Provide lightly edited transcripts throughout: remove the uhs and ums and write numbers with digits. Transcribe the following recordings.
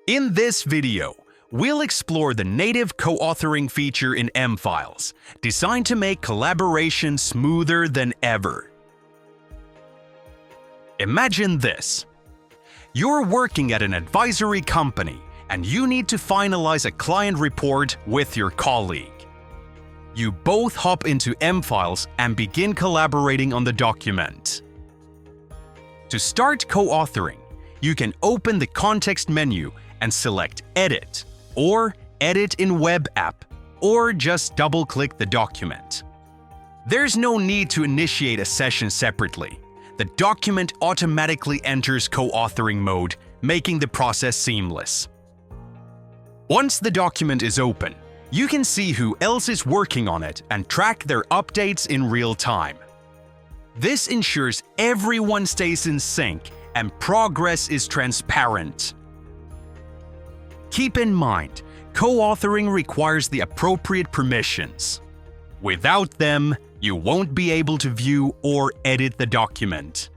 In this video, we'll explore the native co-authoring feature in M-Files, designed to make collaboration smoother than ever. Imagine this. You're working at an advisory company and you need to finalize a client report with your colleague. You both hop into M-Files and begin collaborating on the document. To start co-authoring, you can open the context menu and select Edit, or Edit in Web App, or just double-click the document. There's no need to initiate a session separately. The document automatically enters co-authoring mode, making the process seamless. Once the document is open, you can see who else is working on it and track their updates in real time. This ensures everyone stays in sync and progress is transparent. Keep in mind, co-authoring requires the appropriate permissions. Without them, you won't be able to view or edit the document.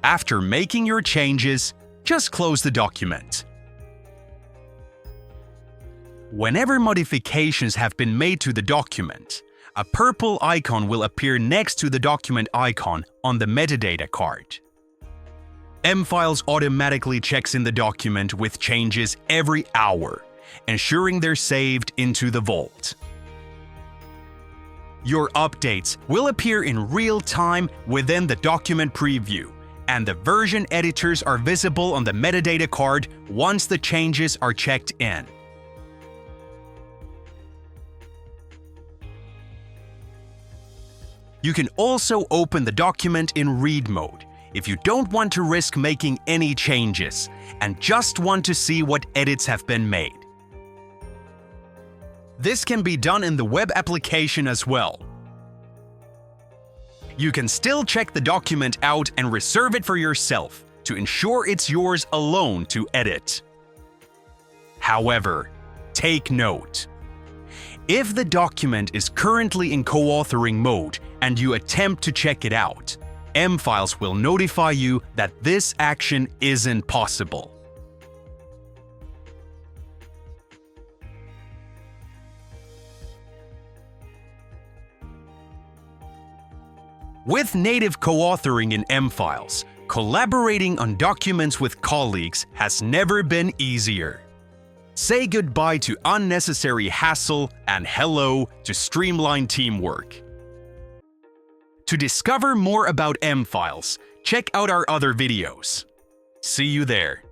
After making your changes, just close the document. Whenever modifications have been made to the document, a purple icon will appear next to the document icon on the metadata card. M-Files automatically checks in the document with changes every hour, ensuring they're saved into the vault. Your updates will appear in real time within the document preview, and the version editors are visible on the metadata card once the changes are checked in. You can also open the document in read mode if you don't want to risk making any changes and just want to see what edits have been made. This can be done in the web application as well. You can still check the document out and reserve it for yourself to ensure it's yours alone to edit. However, take note. If the document is currently in co-authoring mode and you attempt to check it out, M-Files will notify you that this action isn't possible. With native co-authoring in M-Files, collaborating on documents with colleagues has never been easier. Say goodbye to unnecessary hassle and hello to streamlined teamwork. To discover more about M-Files, check out our other videos. See you there.